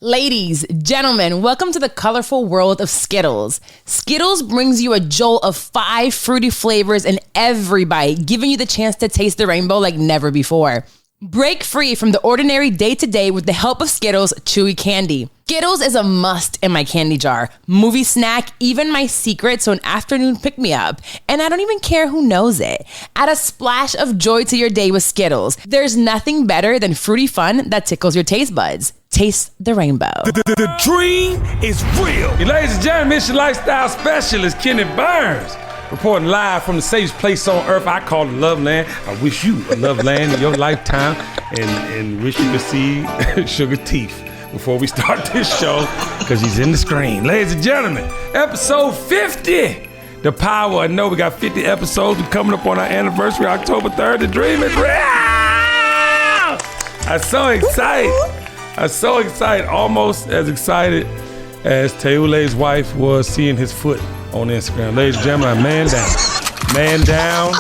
Ladies, gentlemen, welcome to the colorful world of Skittles. Skittles brings you a jolt of 5 fruity flavors in every bite, giving you the chance to taste the rainbow like never before. Break free from the ordinary day-to-day with the help of Skittles Chewy Candy. Skittles is a must in my candy jar, movie snack, even my secret, so an afternoon pick-me-up. And I don't even care who knows it. Add a splash of joy to your day with Skittles. There's nothing better than fruity fun that tickles your taste buds. Taste the rainbow. The dream is real. Ladies and gentlemen, it's your lifestyle specialist, Kenny Burns, reporting live from the safest place on earth I call the Love Land. I wish you a love land in your lifetime and wish you could see Sugar Teeth before we start this show, because he's in the screen. Ladies and gentlemen, episode 50. The power of no. We got 50 episodes. We're coming up on our anniversary, October 3rd. The dream is real. I'm so excited. Almost as excited as Teule's wife was seeing his foot on Instagram. Ladies and gentlemen, man down.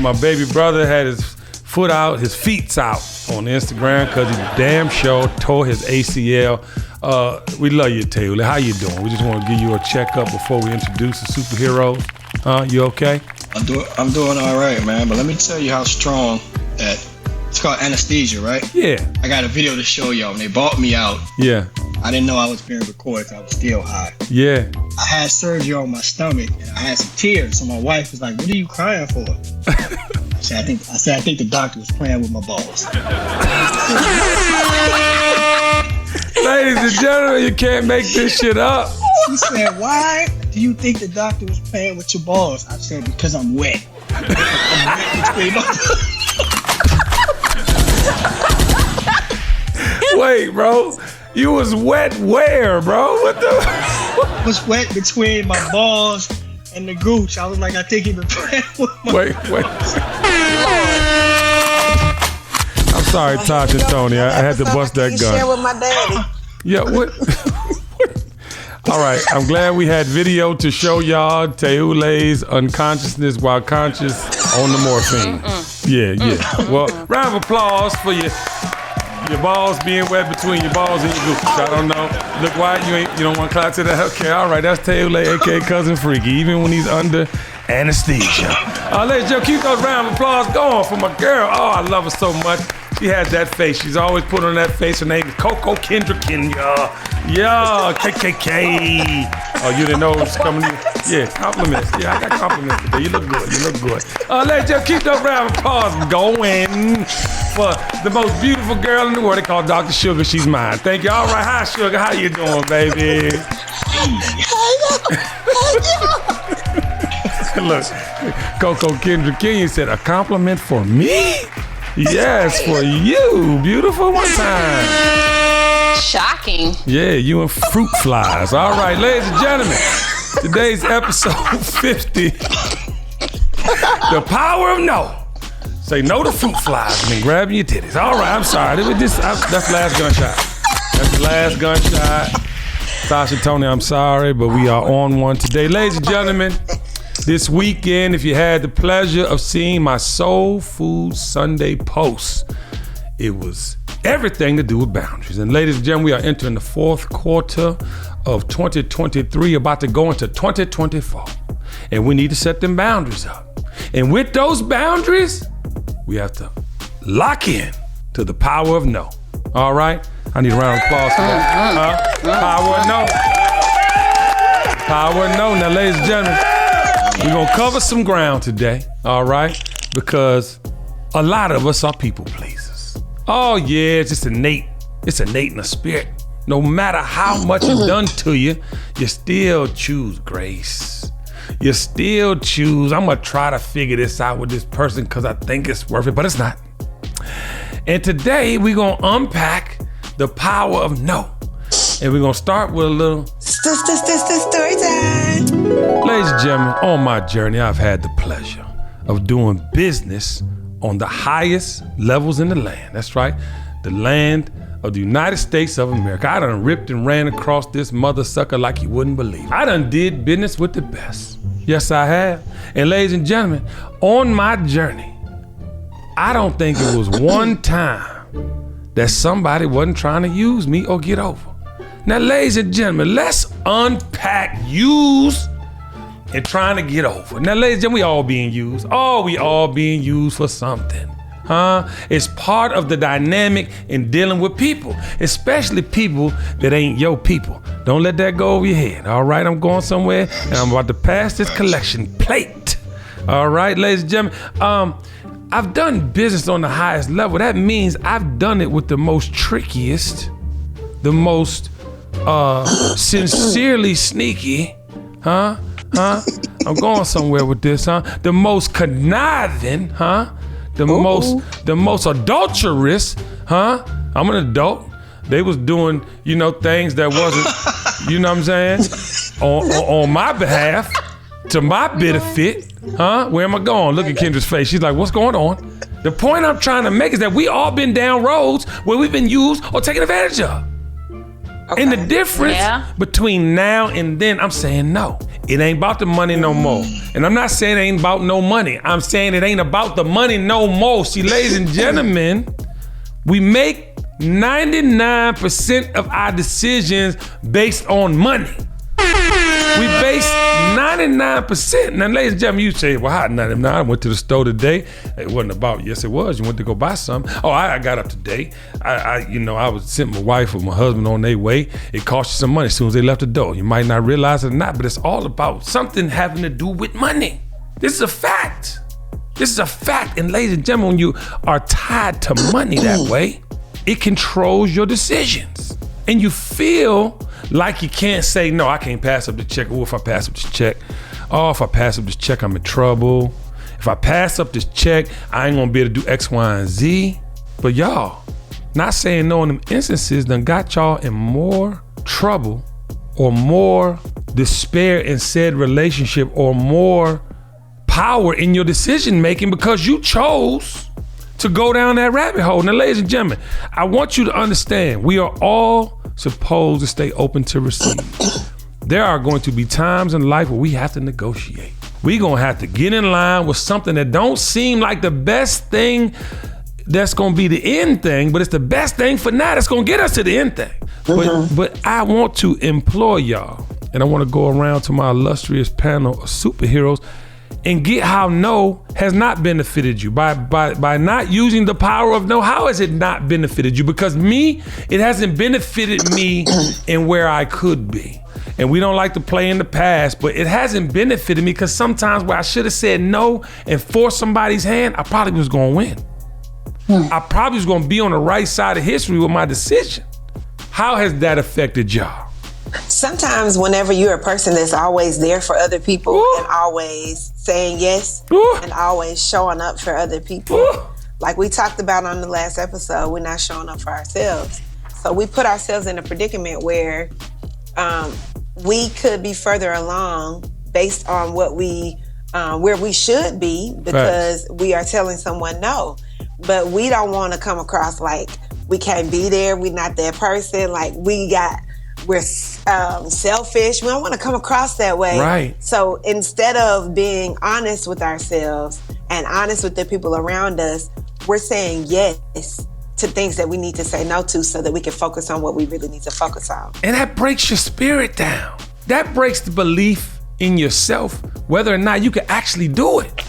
My baby brother had his foot out, his feet's out on Instagram because he damn sure tore his ACL. We love you, Teule. How you doing? We just want to give you a checkup before we introduce the superheroes. You okay? I'm doing all right, man. But let me tell you how strong that. It's called anesthesia, right? Yeah. I got a video to show y'all. When they bought me out, yeah, I didn't know I was being recorded, so I was still high. Yeah. I had surgery on my stomach, and I had some tears. So my wife was like, "What are you crying for?" I said, "I think the doctor was playing with my balls." Ladies and gentlemen, you can't make this shit up. She said, "Why do you think the doctor was playing with your balls?" I said, "Because I'm wet." I'm wet between my Wait, bro. You was wet where, bro? What the? I was wet between my balls and the gooch. I was like, I think he been playing with my Wait. I'm sorry, Tasha Tony. I had to bust that gun. Share with my daddy. Yeah, what? All right, I'm glad we had video to show y'all Teule's unconsciousness while conscious on the morphine. Yeah. Well, round of applause for your balls being wet between your balls and your gooch. I don't know. Look, why you don't want to clap to that? Okay, all right. That's Teule, aka Cousin Freaky, even when he's under anesthesia. Ladies and gentlemen, keep those round of applause going for my girl. Oh, I love her so much. She has that face. She's always put on that face. Her name is Coco Kendrickin, y'all. Yeah, KKK. Oh, you didn't know it was coming in? Yeah, compliments. Yeah, I got compliments today. You look good. Ladies and gentlemen, keep those round of applause going for the most beautiful girl in the world. They call Dr. Sugar. She's mine. Thank you. All right, hi, Sugar. How you doing, baby? Look, Coco Kendrickin said, a compliment for me? Yes, for you. Beautiful. One time. Shocking. Yeah, you and fruit flies. All right, ladies and gentlemen, today's episode 50. The power of no. Say no to fruit flies and then grabbing your titties. All right, I'm sorry. That's the last gunshot. That's the last gunshot. Tasha Tony, I'm sorry, but we are on one today. Ladies and gentlemen, this weekend, if you had the pleasure of seeing my Soul Food Sunday post, it was everything to do with boundaries. And ladies and gentlemen, we are entering the fourth quarter of 2023, about to go into 2024. And we need to set them boundaries up. And with those boundaries, we have to lock in to the power of no. All right? I need a round of applause for that. Power of no. Power of no. Now, ladies and gentlemen, we're going to cover some ground today, all right? Because a lot of us are people pleasers. Oh, yeah, it's just innate. It's innate in the spirit. No matter how much is done to you, you still choose grace. You still choose, I'm going to try to figure this out with this person because I think it's worth it, but it's not. And today, we're going to unpack the power of no. And we're going to start with a little story time. Ladies and gentlemen, on my journey, I've had the pleasure of doing business on the highest levels in the land. That's right, the land of the United States of America. I done ripped and ran across this mother sucker like you wouldn't believe. I done did business with the best. Yes, I have. And ladies and gentlemen, on my journey, I don't think it was one time that somebody wasn't trying to use me or get over. Now, ladies and gentlemen, let's unpack use and trying to get over. Now, ladies and gentlemen, we all being used. We all being used for something. It's part of the dynamic in dealing with people, especially people that ain't your people. Don't let that go over your head. All right, I'm going somewhere and I'm about to pass this collection plate. All right, ladies and gentlemen, I've done business on the highest level. That means I've done it with the most trickiest, the most sincerely sneaky, I'm going somewhere with this, the most conniving, the most adulterous, I'm an adult. They was doing, things that wasn't, you know what I'm saying, on my behalf, to my benefit, Where am I going? Look at Kendra's face. She's like, what's going on? The point I'm trying to make is that we all been down roads where we've been used or taken advantage of. Okay. And the difference between now and then, I'm saying no. It ain't about the money no more. And I'm not saying it ain't about no money. I'm saying it ain't about the money no more. See, ladies and gentlemen, we make 99% of our decisions based on money. We base 99%. Now, ladies and gentlemen, you say, well, how 99? I went to the store today. It wasn't about, yes, it was. You went to go buy something. Oh, I got up today. I was sent my wife or my husband on their way. It cost you some money as soon as they left the door. You might not realize it or not, but it's all about something having to do with money. This is a fact. This is a fact. And ladies and gentlemen, when you are tied to money that way, it controls your decisions. And you feel like you can't say, no, I can't pass up the check. Oh, if I pass up this check, if I pass up this check, I'm in trouble. If I pass up this check, I ain't gonna be able to do X, Y, and Z. But y'all, not saying no in them instances done got y'all in more trouble or more despair in said relationship or more power in your decision making because you chose to go down that rabbit hole. Now, ladies and gentlemen, I want you to understand, we are all supposed to stay open to receive. There are going to be times in life where we have to negotiate. We're going to have to get in line with something that don't seem like the best thing that's going to be the end thing, but it's the best thing for now that's going to get us to the end thing. But I want to implore y'all, and I want to go around to my illustrious panel of superheroes and get how no has not benefited you. By not using the power of no, how has it not benefited you? Because me, it hasn't benefited me in where I could be. And we don't like to play in the past, but it hasn't benefited me because sometimes where I should have said no and forced somebody's hand, I probably was gonna win. I probably was gonna be on the right side of history with my decision. How has that affected y'all? Sometimes whenever you're a person that's always there for other people and always saying yes and always showing up for other people, like we talked about on the last episode, we're not showing up for ourselves. So we put ourselves in a predicament where we could be further along based on what where we should be because we are telling someone no. But we don't want to come across like we can't be there, we're not that person, like we're selfish. We don't want to come across that way. Right. So instead of being honest with ourselves and honest with the people around us, we're saying yes to things that we need to say no to so that we can focus on what we really need to focus on. And that breaks your spirit down. That breaks the belief in yourself, whether or not you can actually do it.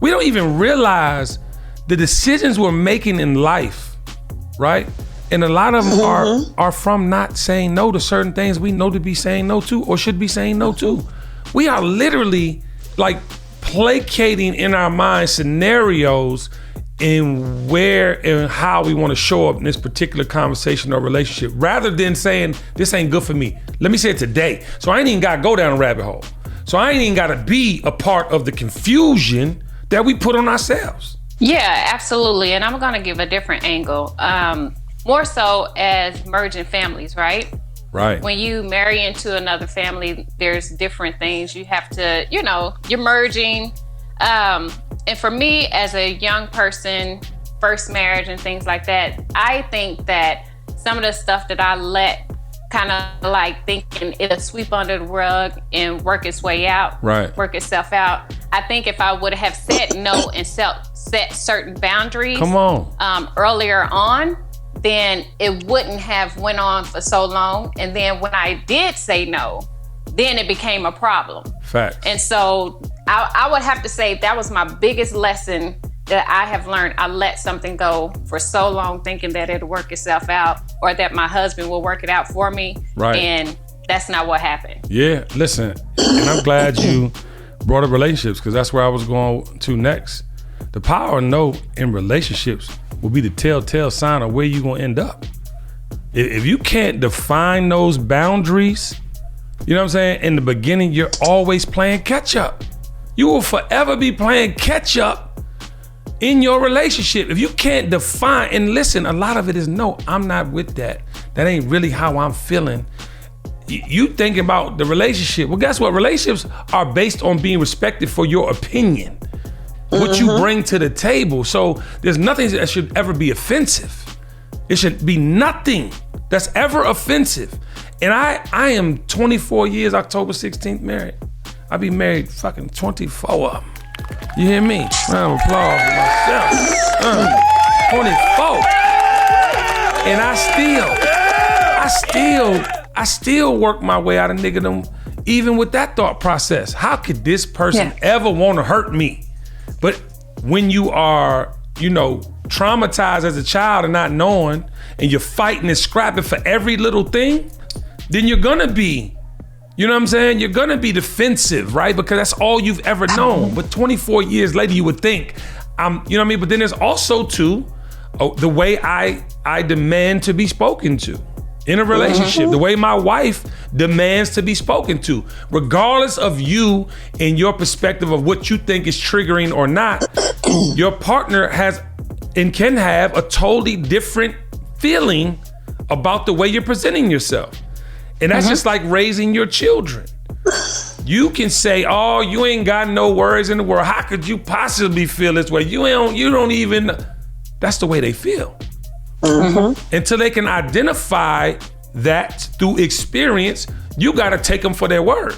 We don't even realize the decisions we're making in life, right? And a lot of them are from not saying no to certain things we know to be saying no to or should be saying no to. We are literally like placating in our mind scenarios in where and how we want to show up in this particular conversation or relationship rather than saying, this ain't good for me. Let me say it today. So I ain't even got to go down a rabbit hole. So I ain't even got to be a part of the confusion that we put on ourselves. Yeah, absolutely. And I'm going to give a different angle. More so as merging families, right? Right. When you marry into another family, there's different things you have to, you're merging. And for me, as a young person, first marriage and things like that, I think that some of the stuff that I let kind of like thinking it'll sweep under the rug and work its way out, work itself out. I think if I would have said no and set certain boundaries earlier on, then it wouldn't have went on for so long. And then when I did say no, then it became a problem. Facts. And so I would have to say that was my biggest lesson that I have learned. I let something go for so long thinking that it'll work itself out or that my husband will work it out for me. Right. And that's not what happened. Yeah, listen, and I'm glad you brought up relationships because that's where I was going to next. The power of no in relationships will be the telltale sign of where you're going to end up. If you can't define those boundaries, you know what I'm saying? In the beginning, you're always playing catch up. You will forever be playing catch up in your relationship. If you can't define, and listen, a lot of it is no, I'm not with that. That ain't really how I'm feeling. You thinking about the relationship. Well, guess what? Relationships are based on being respected for your opinion, what you bring to the table. So there's nothing that should ever be offensive. It should be nothing that's ever offensive. And I am 24 years, October 16th married. I'll be married fucking 24 of them. You hear me? Round of applause for myself. 24. And I still work my way out of niggerdom, even with that thought process. How could this person ever want to hurt me? But when you are, traumatized as a child and not knowing, and you're fighting and scrapping for every little thing, then you're gonna be, you're gonna be defensive, right? Because that's all you've ever known. But 24 years later, you would think, But then there's also too, the way I demand to be spoken to in a relationship, the way my wife demands to be spoken to, regardless of you and your perspective of what you think is triggering or not, your partner has and can have a totally different feeling about the way you're presenting yourself. And that's just like raising your children. You can say, oh, you ain't got no worries in the world. How could you possibly feel this way? You don't even, that's the way they feel. Until they can identify that through experience, you gotta take them for their word.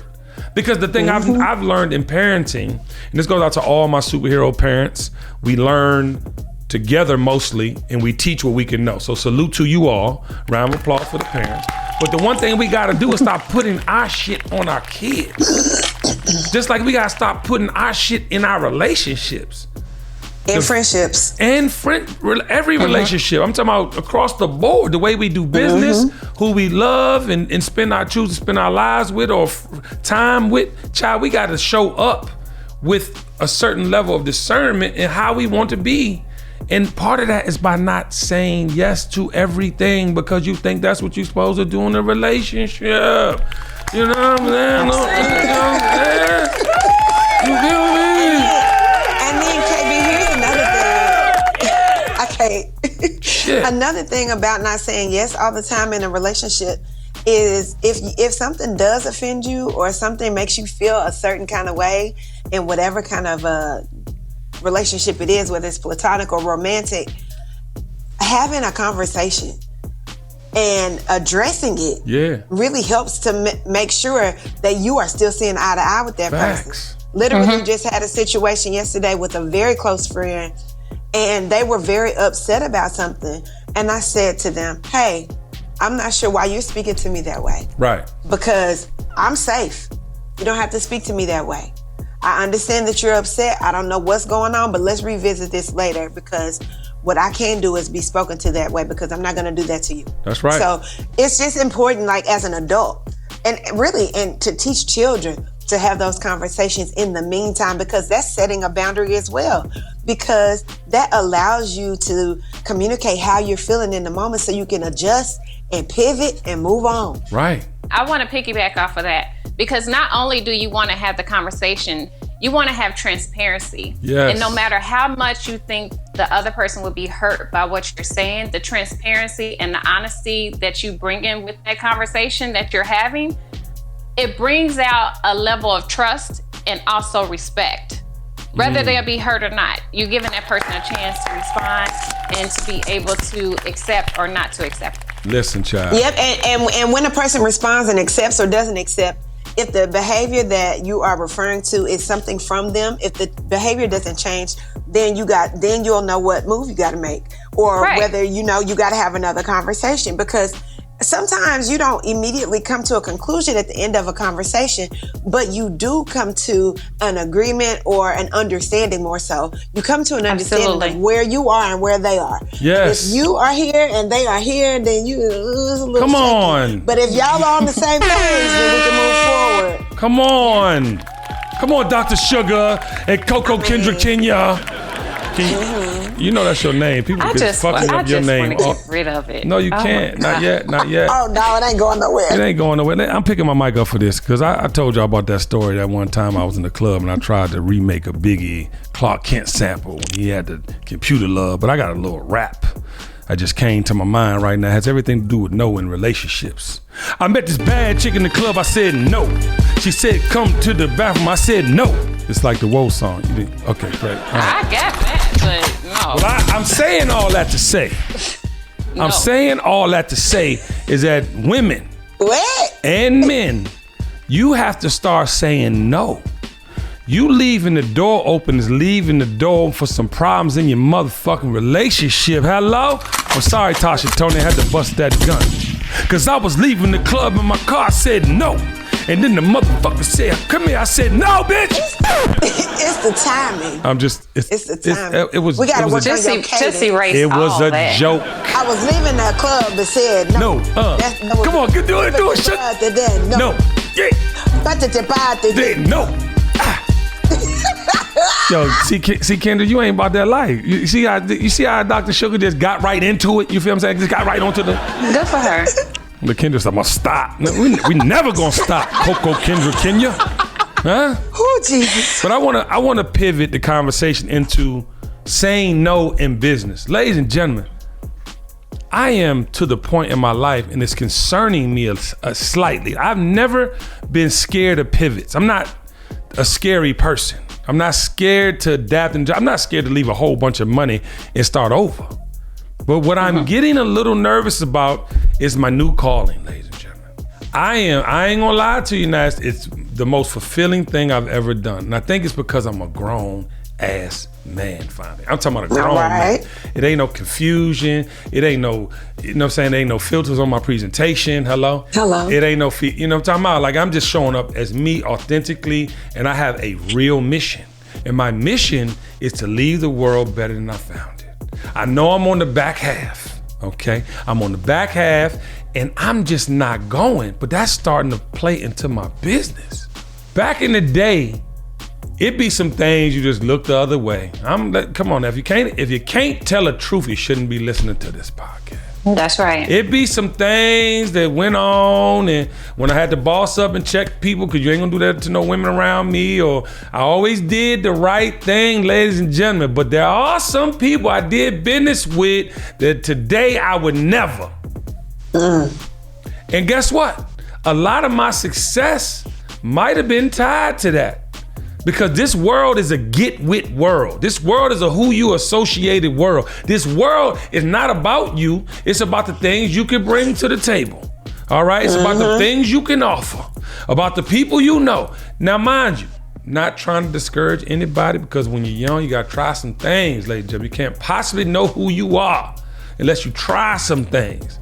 Because the thing I've learned in parenting, and this goes out to all my superhero parents, we learn together mostly, and we teach what we can know. So salute to you all, round of applause for the parents. But the one thing we gotta do is stop putting our shit on our kids. Just like we gotta stop putting our shit in our relationships. And friendships. And every relationship. I'm talking about across the board, the way we do business, who we love and choose to spend our lives with or time with. Child, we gotta show up with a certain level of discernment in how we want to be. And part of that is by not saying yes to everything because you think that's what you're supposed to do in a relationship. You know what I'm saying? You feel me? And then, KB, here's another thing. Okay. Another thing about not saying yes all the time in a relationship is if something does offend you or something makes you feel a certain kind of way in whatever kind of relationship it is, whether it's platonic or romantic, having a conversation and addressing it really helps to make sure that you are still seeing eye to eye with that person. Literally just had a situation yesterday with a very close friend, and they were very upset about something. And I said to them, hey, I'm not sure why you're speaking to me that way. Right. Because I'm safe. You don't have to speak to me that way. I understand that you're upset. I don't know what's going on, but let's revisit this later, because what I can do is be spoken to that way, because I'm not going to do that to you. That's right. So it's just important, like as an adult, and really, and to teach children to have those conversations in the meantime, because that's setting a boundary as well, because that allows you to communicate how you're feeling in the moment so you can adjust and pivot and move on. Right. I want to piggyback off of that, because not only do you want to have the conversation, you want to have transparency. Yes. And no matter how much you think the other person would be hurt by what you're saying, the transparency and the honesty that you bring in with that conversation that you're having, it brings out a level of trust and also respect. Whether they'll be hurt or not, you're giving that person a chance to respond and to be able to accept or not to accept. Listen, child. Yep, and when a person responds and accepts or doesn't accept, if the behavior that you are referring to is something from them, if the behavior doesn't change, then you'll know what move you got to make, or whether you got to have another conversation, because sometimes you don't immediately come to a conclusion at the end of a conversation, but you do come to an agreement or an understanding. More so, you come to an understanding of where you are and where they are. Yes. If you are here and they are here, then you a little come shaky. on. But if y'all are on the same page, then we can move forward. Come on. Come on, Dr. Sugar and Coco Kendrick Kenya. You know that's your name. People been fucking up your name. I just want to get rid of it. No, you can't. Not yet. Oh, no, it ain't going nowhere. It ain't going nowhere. I'm picking my mic up for this because I told y'all about that story that one time I was in the club and I tried to remake a Biggie Clark Kent sample when he had the computer love, but I got a little rap that just came to my mind right now. It has everything to do with no in relationships. I met this bad chick in the club. I said no. She said, come to the bathroom. I said no. It's like the Woe song. Okay, great. Right. I get that, but no. Well, I'm saying all that to say. No. I'm saying all that to say is that women and men, you have to start saying no. You leaving the door open is leaving the door for some problems in your motherfucking relationship. Hello? I'm sorry, Tasha Tony, I had to bust that gun. Cause I was leaving the club in my car, I said no. And then the motherfucker said, come here. I said, no, bitch. It's the timing. It's the timing. It was. We gotta work on just your cadence. erase It was all a that. joke. I was leaving the club and said no. Come on, do it. Shut. No. Yeah. No. Yo, see, Kendra, you ain't about that life. You see how Dr. Sugar just got right into it? You feel what I'm saying? Just got right onto the. Good for her. The Kendra said, I'm gonna stop. We never gonna stop, Coco Kendra Kenya. Huh? Oh, Jesus. But I wanna pivot the conversation into saying no in business. Ladies and gentlemen, I am to the point in my life, and it's concerning me slightly. I've never been scared of pivots. I'm not a scary person. I'm not scared to adapt, and I'm not scared to leave a whole bunch of money and start over. But what I'm getting a little nervous about is my new calling, ladies and gentlemen. I ain't gonna lie to you now, it's the most fulfilling thing I've ever done. And I think it's because I'm a grown ass man finally. I'm talking about a grown man. It ain't no confusion. It ain't no, you know what I'm saying? There ain't no filters on my presentation. Hello? It ain't no, you know what I'm talking about? Like, I'm just showing up as me authentically, and I have a real mission. And my mission is to leave the world better than I found it. I know I'm on the back half, okay? I'm on the back half, and I'm just not going, but that's starting to play into my business. Back in the day, it be some things you just look the other way. Come on, if you can't tell the truth, you shouldn't be listening to this podcast. That's right. It be some things that went on, and when I had to boss up and check people, because you ain't gonna do that to no women around me, or I always did the right thing, ladies and gentlemen. But there are some people I did business with that today I would never. And guess what? A lot of my success might have been tied to that. Because this world is a get-wit world. This world is a who you associated world. This world is not about you. It's about the things you can bring to the table. All right? It's about the things you can offer. About the people you know. Now, mind you, not trying to discourage anybody, because when you're young, you got to try some things, ladies and gentlemen. You can't possibly know who you are unless you try some things.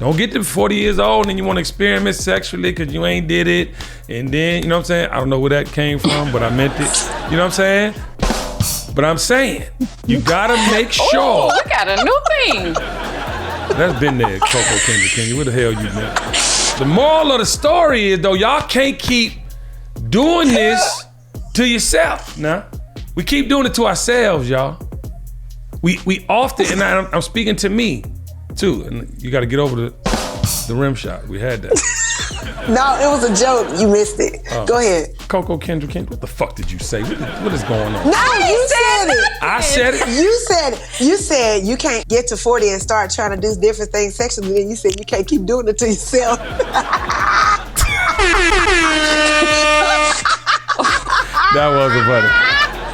Don't get to 40 years old and you want to experiment sexually because you ain't did it. And then, you know what I'm saying? I don't know where that came from, but I meant it. You know what I'm saying? But I'm saying, you gotta make sure. Ooh, look at a new thing. That's been there, Coco Kendrick. Kenny, where the hell you been? The moral of the story is, though, y'all can't keep doing this to yourself. Now, we keep doing it to ourselves, y'all. We often, and I'm speaking to me, too, and you got to get over the rim shot. We had that. No, it was a joke. You missed it. Go ahead. Coco Kendrick, what the fuck did you say? What is going on? No, you said it. I said it. You said you can't get to 40 and start trying to do different things sexually, and you said you can't keep doing it to yourself. That wasn't funny.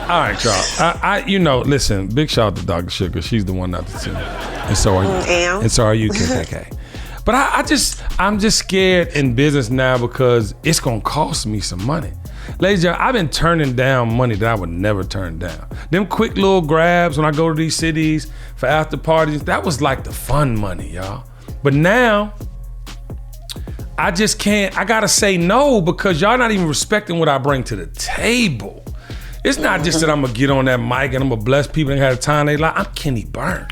All right, y'all. Listen, big shout out to Dr. Sugar. She's the one not to see. And so are you. And so are you, KKK. But I'm just scared in business now because it's gonna cost me some money. Ladies and gentlemen, I've been turning down money that I would never turn down. Them quick little grabs when I go to these cities for after parties, that was like the fun money, y'all. But now, I just can't, I gotta say no because y'all not even respecting what I bring to the table. It's not just that I'm gonna get on that mic and I'm gonna bless people and have a time they like. I'm Kenny Burns.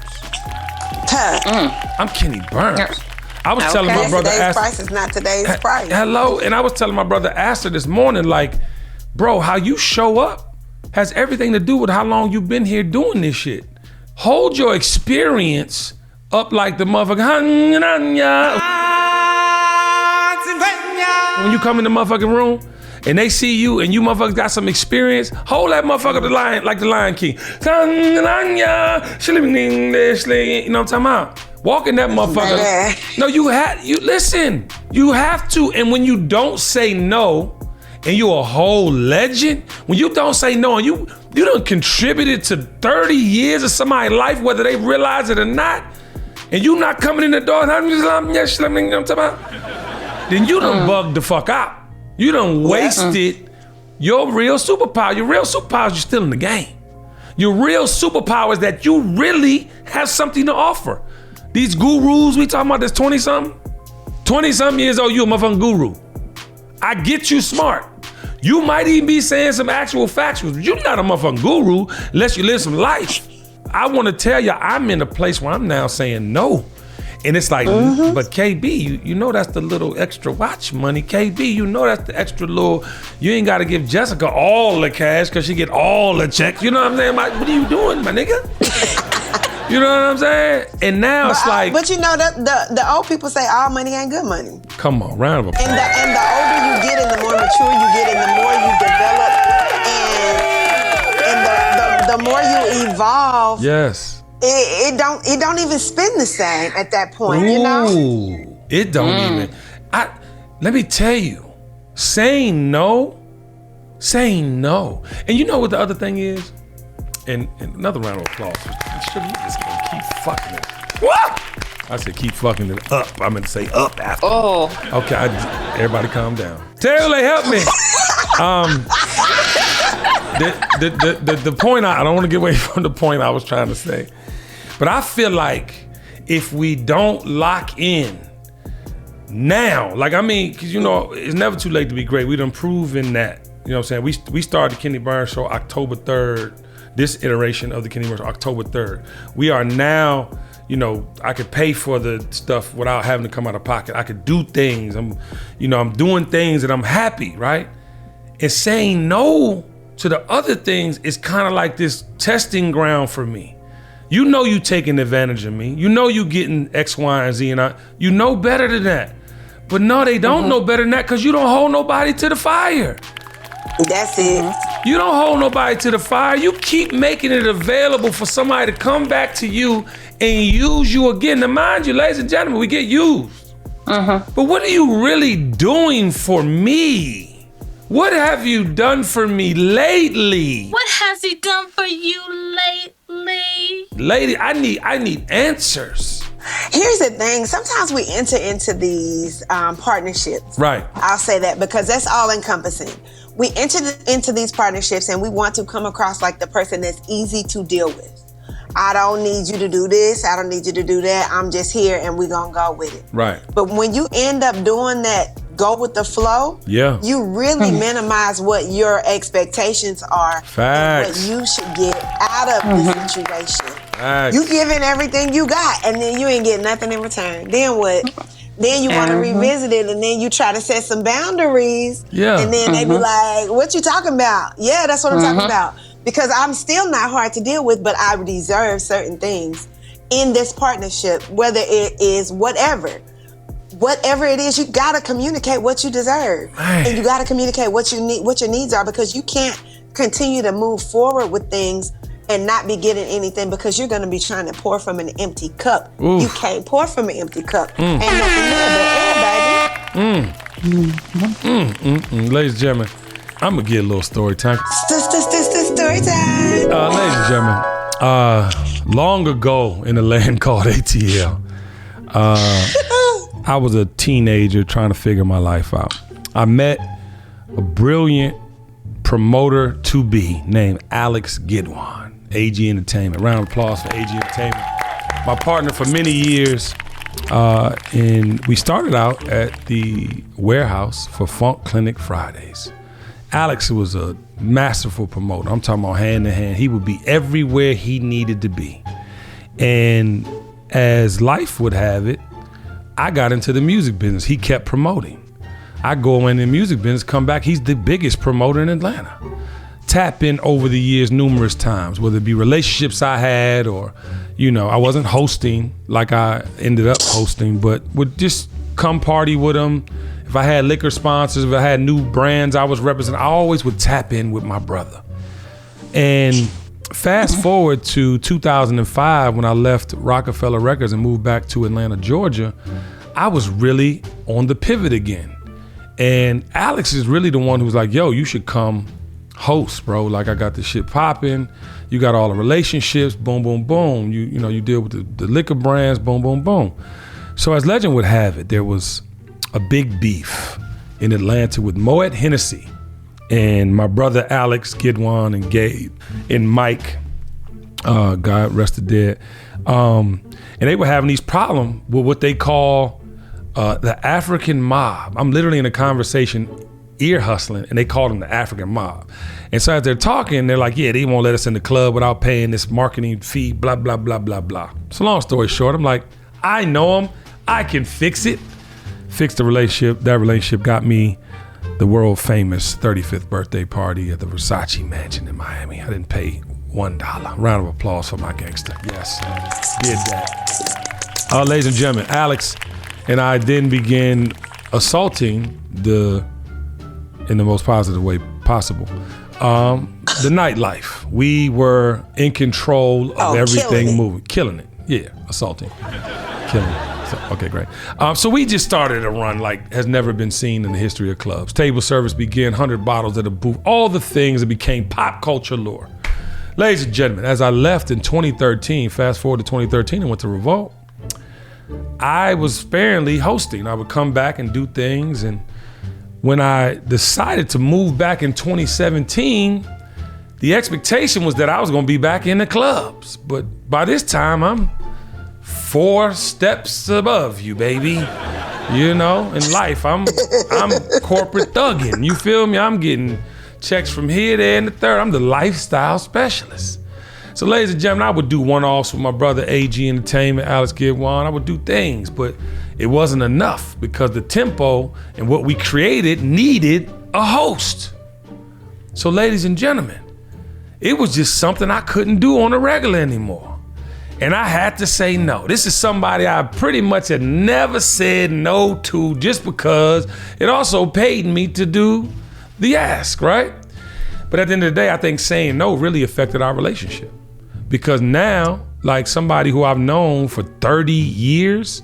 I'm Kenny Burns. I was telling my brother today's price is not today's price. Hello, and I was telling my brother Astor this morning, like, bro, how you show up has everything to do with how long you've been here doing this shit. Hold your experience up like the motherfucker. When you come in the motherfucking room and they see you and you motherfuckers got some experience, hold that motherfucker like the Lion King. You know what I'm talking about? Walk in that motherfucker. No, you listen. You have to. And when you don't say no, and you a whole legend, when you don't say no, and you done contributed to 30 years of somebody's life, whether they realize it or not, and you not coming in the door, then you done bugged the fuck out. You done wasted your real superpower. Your real superpower is you're still in the game. Your real superpower is that you really have something to offer. These gurus we talking about, this 20-something years old, you a motherfucking guru. I get you smart. You might even be saying some actual factuals, but you're not a motherfucking guru unless you live some life. I want to tell you, I'm in a place where I'm now saying no. And it's like, but KB, you know that's the little extra watch money. KB, you know that's the extra little, you ain't got to give Jessica all the cash because she get all the checks. You know what I'm saying? Like, what are you doing, my nigga? You know what I'm saying? And now it's like... But you know, the old people say all money ain't good money. Come on, round of applause. And the older you get and the more mature you get and the more you develop and the more you evolve. Yes. It don't even spin the same at that point, you know? It don't even. Let me tell you, saying no. And you know what the other thing is? And another round of applause. You just gonna keep fucking it. What? I said keep fucking it up. I meant to say up after. Oh. Okay, everybody calm down. Taylor, help me. The point, I don't want to get away from the point I was trying to say. But I feel like if we don't lock in now, like, I mean, because, you know, it's never too late to be great. We done proven that. You know what I'm saying? We started the Kenny Burns Show October 3rd. This iteration of the Kenny Burns Show, October 3rd. We are now, you know, I could pay for the stuff without having to come out of pocket. I could do things. I'm doing things and I'm happy, right? And saying no to the other things is kind of like this testing ground for me. You know you taking advantage of me. You know you getting X, Y, and Z, and you know better than that. But no, they don't know better than that because you don't hold nobody to the fire. That's it. You don't hold nobody to the fire. You keep making it available for somebody to come back to you and use you again. Now, mind you, ladies and gentlemen, we get used. But what are you really doing for me? What have you done for me lately? What has he done for you lately? Lady, I need answers. Here's the thing. Sometimes we enter into these partnerships. Right. I'll say that because that's all encompassing. We enter into these partnerships and we want to come across like the person that's easy to deal with. I don't need you to do this. I don't need you to do that. I'm just here and we're going to go with it. Right. But when you end up doing that, go with the flow, you really minimize what your expectations are. Facts. And what you should get out of the situation. Facts. You giving everything you got and then you ain't getting nothing in return. Then what? Then you want to revisit it and then you try to set some boundaries. Yeah. And then they be like, what you talking about? Yeah, that's what I'm talking about. Because I'm still not hard to deal with, but I deserve certain things in this partnership, whether it is whatever it is, you gotta communicate what you deserve. Man. And you gotta communicate what you need, what your needs are, because you can't continue to move forward with things and not be getting anything because you're gonna be trying to pour from an empty cup. Oof. You can't pour from an empty cup. Ain't nothing there but air, baby. Ladies and gentlemen, I'm gonna get a little story time. Story time. Ladies and gentlemen, long ago in a land called ATL, I was a teenager trying to figure my life out. I met a brilliant promoter to be named Alex Gidwan, AG Entertainment. Round of applause for AG Entertainment. My partner for many years, and we started out at the warehouse for Funk Clinic Fridays. Alex was a masterful promoter. I'm talking about hand in hand. He would be everywhere he needed to be. And as life would have it, I got into the music business. He kept promoting. I go in the music business, come back, he's the biggest promoter in Atlanta. Tap in over the years numerous times, whether it be relationships I had or, I wasn't hosting like I ended up hosting, but would just come party with him. If I had liquor sponsors, if I had new brands I was representing, I always would tap in with my brother. And fast forward to 2005 when I left Rockefeller Records and moved back to Atlanta, Georgia, I was really on the pivot again. And Alex is really the one who's like, yo, you should come host, bro. Like, I got this shit popping. You got all the relationships, boom, boom, boom. You deal with the liquor brands, boom, boom, boom. So as legend would have it, there was a big beef in Atlanta with Moet Hennessy and my brother Alex Gidwan and Gabe and Mike, God rest the dead. And they were having these problems with what they call the African mob. I'm literally in a conversation ear hustling and they called them the African mob. And so as they're talking, they're like, yeah, they won't let us in the club without paying this marketing fee, blah, blah, blah, blah, blah. So long story short, I'm like, I know them. I can fix it. Fix the relationship. That relationship got me the world famous 35th birthday party at the Versace mansion in Miami. I didn't pay $1. Round of applause for my gangster. Yes, did that. Ladies and gentlemen, Alex and I then began assaulting in the most positive way possible, the nightlife. We were in control of everything moving. Killing it. Yeah, assaulting. Killing it. So, okay, great. So we just started a run like has never been seen in the history of clubs. Table service began, 100 bottles at a booth, all the things that became pop culture lore. Ladies and gentlemen, as I left in 2013, fast forward to 2013 and went to Revolt, I was sparingly hosting. I would come back and do things. And when I decided to move back in 2017, the expectation was that I was going to be back in the clubs. But by this time, I'm 4 steps above you, baby. In life, I'm corporate thugging. You feel me? I'm getting checks from here, there, and the third. I'm the lifestyle specialist. So ladies and gentlemen, I would do one-offs with my brother AG Entertainment, Alex Gidwan. I would do things, but it wasn't enough because the tempo and what we created needed a host. So ladies and gentlemen, it was just something I couldn't do on a regular anymore. And I had to say no. This is somebody I pretty much had never said no to just because it also paid me to do the ask, right? But at the end of the day, I think saying no really affected our relationship. Because now, like somebody who I've known for 30 years,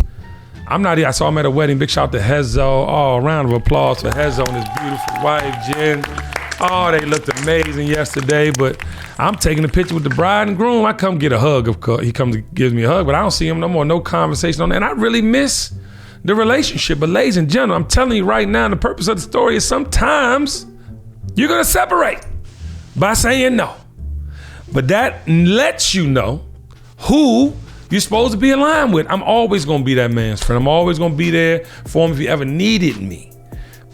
I saw him at a wedding. Big shout out to Hezo. Oh, a round of applause for Hezo and his beautiful wife, Jen. Oh, they looked amazing yesterday, but I'm taking a picture with the bride and groom. I come get a hug, of course. He comes and gives me a hug, but I don't see him no more. No conversation on that. And I really miss the relationship. But ladies and gentlemen, I'm telling you right now, the purpose of the story is sometimes you're going to separate by saying no. But that lets you know who you're supposed to be in line with. I'm always going to be that man's friend. I'm always going to be there for him if he ever needed me.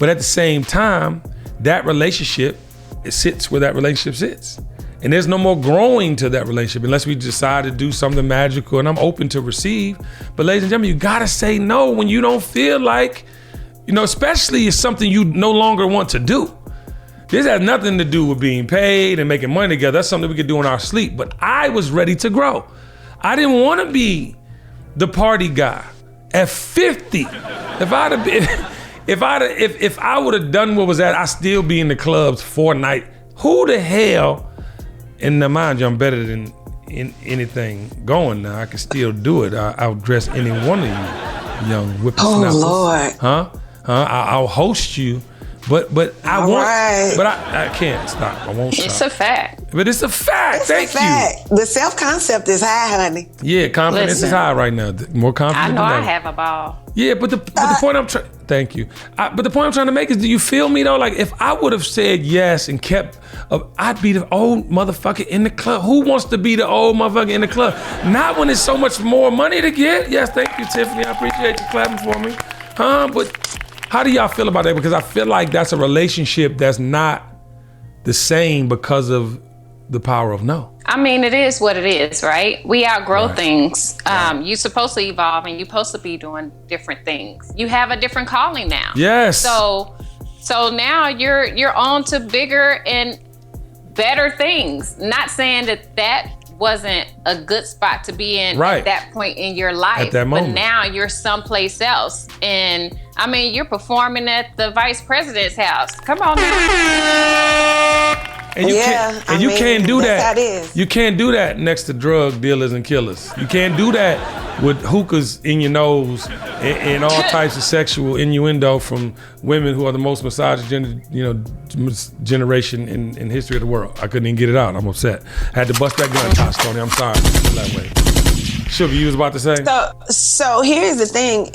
But at the same time, that relationship, it sits where that relationship sits. And there's no more growing to that relationship unless we decide to do something magical, and I'm open to receive. But ladies and gentlemen, you gotta say no when you don't feel like, especially if something you no longer want to do. This has nothing to do with being paid and making money together. That's something we could do in our sleep. But I was ready to grow. I didn't want to be the party guy at 50. If I would have done what was that, I'd still be in the clubs for night. Who the hell? And now, mind you, I'm better than anything going now. I can still do it. I'll dress any one of you young whippersnappers. Oh Lord. I'll host you. But I all won't. Right. But I can't stop. I won't stop. It's a fact. But it's a fact. Thank you. The self-concept is high, honey. Yeah, confidence is high right now. More confident. I know than I ever. have a ball. Yeah, but the point I'm trying. Thank you. But the point I'm trying to make is, do you feel me though? Like if I would have said yes and kept, I'd be the old motherfucker in the club. Who wants to be the old motherfucker in the club? Not when there's so much more money to get. Yes, thank you, Tiffany. I appreciate you clapping for me. But how do y'all feel about that? Because I feel like that's a relationship that's not the same because of the power of no. I mean, it is what it is, right? We outgrow things. You're supposed to evolve and you're supposed to be doing different things. You have a different calling now. Yes. So now you're on to bigger and better things. Not saying that wasn't a good spot to be in at that point in your life. At that moment. But now you're someplace else. And I mean, you're performing at the vice president's house. Come on now. And you can't do that's that. How it is. You can't do that next to drug dealers and killers. You can't do that with hookahs in your nose and all types of sexual innuendo from women who are the most misogynist, generation in history of the world. I couldn't even get it out. I'm upset. I had to bust that gun, Tosh Tony. I'm sorry. That way. Sugar, you was about to say? So here's the thing.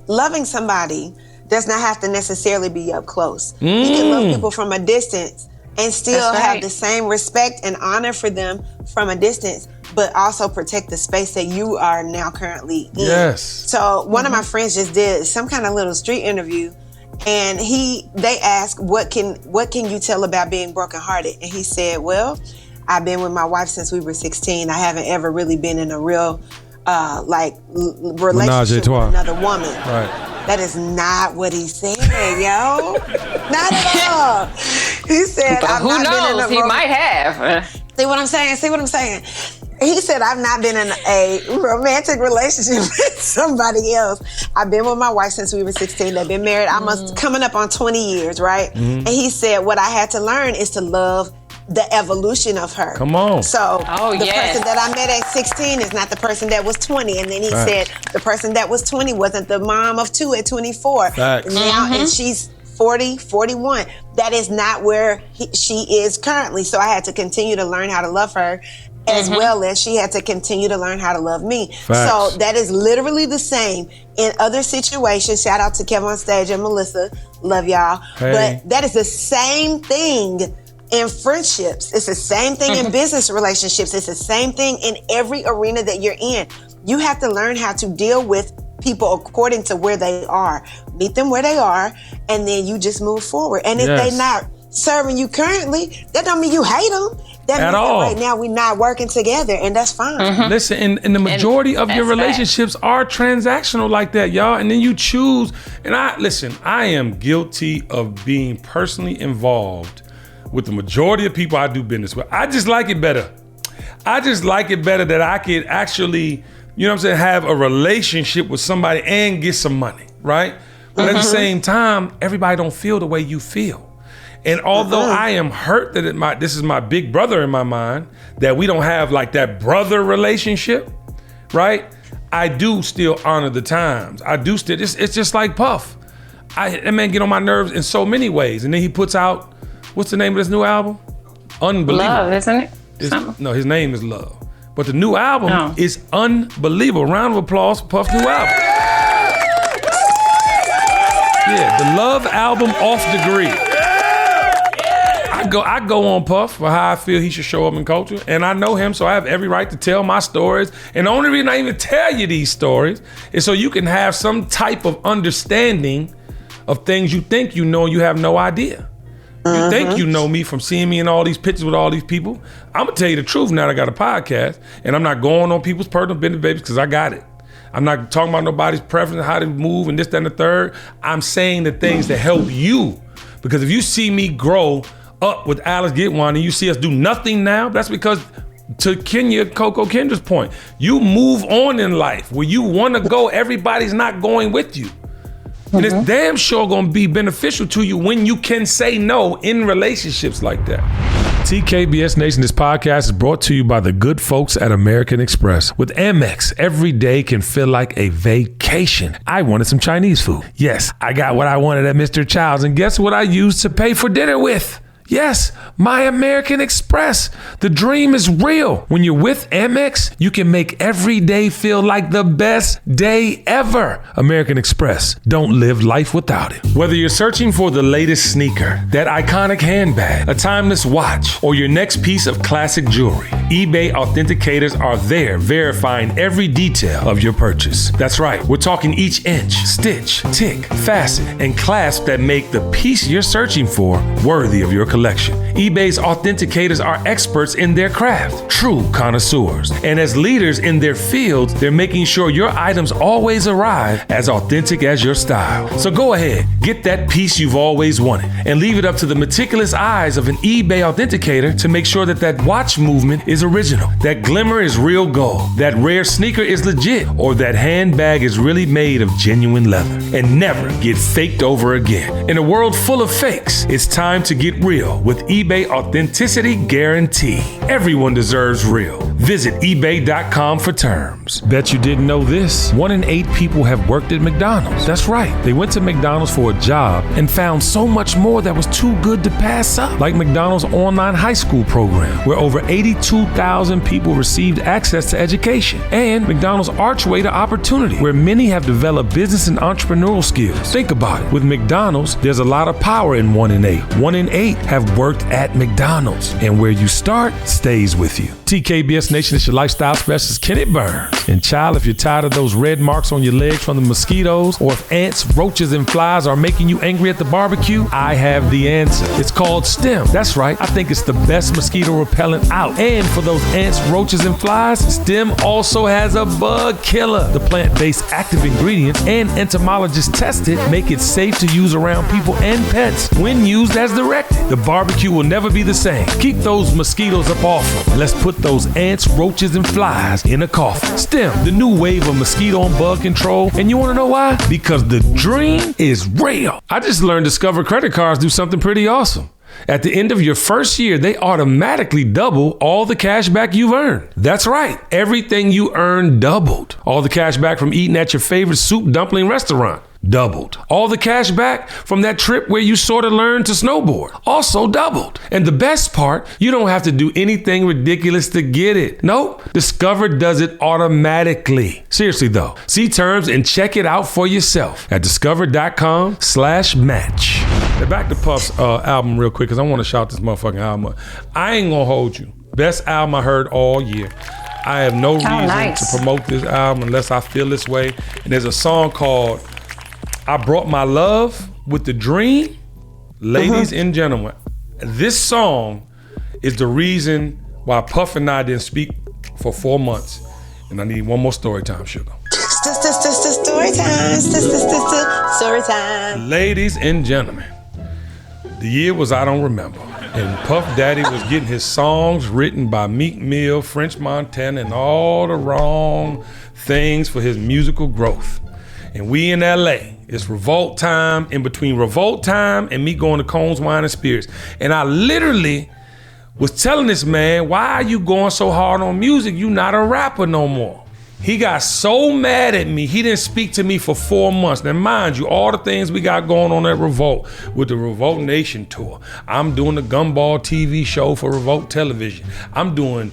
Loving somebody does not have to necessarily be up close. You can love people from a distance and still have the same respect and honor for them from a distance, but also protect the space that you are now currently in. Yes. So one of my friends just did some kind of little street interview, and they asked, what can you tell about being brokenhearted? And he said, well, I've been with my wife since we were 16. I haven't ever really been in a real relationship with another woman. Right. That is not what he said, yo. Not at all. He said, But who knows? He might have. See what I'm saying? He said, I've not been in a romantic relationship with somebody else. I've been with my wife since we were 16. They've been married almost coming up on 20 years, right? And he said, what I had to learn is to love the evolution of her. Come on. So the person that I met at 16 is not the person that was 20. And then he said the person that was 20 wasn't the mom of 2 at 24. Facts. Now, and she's 40, 41. That is not where she is currently. So I had to continue to learn how to love her as well as she had to continue to learn how to love me. Facts. So that is literally the same in other situations. Shout out to Kevin on stage and Melissa. Love y'all. Hey. But that is the same thing in friendships. It's the same thing in business relationships. It's the same thing in every arena that you're in. You have to learn how to deal with people according to where they are. Meet them where they are, and then you just move forward. And if they're not serving you currently, that don't mean you hate them. That means that right now we're not working together, and that's fine. Listen, and the majority of your relationships are transactional like that, y'all. And then you choose. And I am guilty of being personally involved with the majority of people I do business with. I just like it better. That I could actually, have a relationship with somebody and get some money, right? But at the same time, everybody don't feel the way you feel. And although I am hurt that this is my big brother in my mind, that we don't have like that brother relationship, right? I do still honor the times. I do still, it's just like Puff. That man get on my nerves in so many ways. And then he puts out, what's the name of this new album? Unbelievable. Love, isn't it? No, his name is Love. But the new album is unbelievable. Round of applause for Puff's new album. Yeah, the Love album off Degree. I go on Puff for how I feel he should show up in culture. And I know him, so I have every right to tell my stories. And the only reason I even tell you these stories is so you can have some type of understanding of things you think you know and you have no idea. You think you know me from seeing me in all these pictures with all these people. I'm gonna tell you the truth now that I got a podcast, and I'm not going on people's personal business, babies, because I got it. I'm not talking about nobody's preference, how to move, and this, that, and the third. I'm saying the things that help you. Because if you see me grow up with Alice Gitwan and you see us do nothing now, that's because, to Coco Kendra's point, you move on in life. Where you want to go, everybody's not going with you. And it's damn sure gonna be beneficial to you when you can say no in relationships like that. TKBS Nation, this podcast is brought to you by the good folks at American Express. With Amex, every day can feel like a vacation. I wanted some Chinese food. Yes, I got what I wanted at Mr. Child's, and guess what I used to pay for dinner with? Yes, My American Express. The dream is real. When you're with Amex, you can make every day feel like the best day ever. American Express. Don't live life without it. Whether you're searching for the latest sneaker, that iconic handbag, a timeless watch, or your next piece of classic jewelry, eBay authenticators are there verifying every detail of your purchase. That's right. We're talking each inch, stitch, tick, facet, and clasp that make the piece you're searching for worthy of your collection. eBay's authenticators are experts in their craft, true connoisseurs. And as leaders in their fields, they're making sure your items always arrive as authentic as your style. So go ahead, get that piece you've always wanted, and leave it up to the meticulous eyes of an eBay authenticator to make sure that watch movement is original, that glimmer is real gold, that rare sneaker is legit, or that handbag is really made of genuine leather and never get faked over again. In a world full of fakes, it's time to get real with eBay Authenticity Guarantee. Everyone deserves real. Visit ebay.com for terms. Bet you didn't know this. 1 in 8 people have worked at McDonald's. That's right. They went to McDonald's for a job and found so much more that was too good to pass up. Like McDonald's online high school program, where over 82,000 people received access to education. And McDonald's Archway to Opportunity, where many have developed business and entrepreneurial skills. Think about it. With McDonald's, there's a lot of power in 1 in 8. 1 in 8 have worked at McDonald's. And where you start stays with you. TKBS Nation, it's your lifestyle specialist, Kenneth Burns. And child, if you're tired of those red marks on your legs from the mosquitoes, or if ants, roaches, and flies are making you angry at the barbecue, I have the answer. It's called Stem. That's right. I think it's the best mosquito repellent out. And for those ants, roaches, and flies, Stem also has a bug killer. The plant-based active ingredients and entomologists tested make it safe to use around people and pets when used as directed. The barbecue will never be the same. Keep those mosquitoes up off them. Let's put those ants, roaches, and flies in a coffin. Stem, the new wave of mosquito and bug control. And you want to know why? Because the dream is real. I just learned Discover credit cards do something pretty awesome. At the end of your first year, they automatically double all the cash back you've earned. That's right. Everything you earned doubled. All the cash back from eating at your favorite soup dumpling restaurant. Doubled. All the cash back from that trip where you sort of learned to snowboard. Also doubled. And the best part, you don't have to do anything ridiculous to get it. Nope. Discover does it automatically. Seriously though, see terms and check it out for yourself at discover.com/match. Now back to Puff's album real quick, because I want to shout this motherfucking album up. I ain't gonna hold you. Best album I heard all year. I have no reason to promote this album unless I feel this way. And there's a song called I Brought My Love with the Dream. Ladies and gentlemen, this song is the reason why Puff and I didn't speak for 4 months. And I need one more story time, sugar. Story time. Ladies and gentlemen, the year was I don't remember. And Puff Daddy was getting his songs written by Meek Mill, French Montana, and all the wrong things for his musical growth. And we in LA, it's revolt time, in between revolt time and me going to Combs Wine and Spirits. And I literally was telling this man, why are you going so hard on music? You not a rapper no more. He got so mad at me, he didn't speak to me for 4 months. Now mind you, all the things we got going on at Revolt with the Revolt Nation tour. I'm doing the Gumball TV show for Revolt Television. I'm doing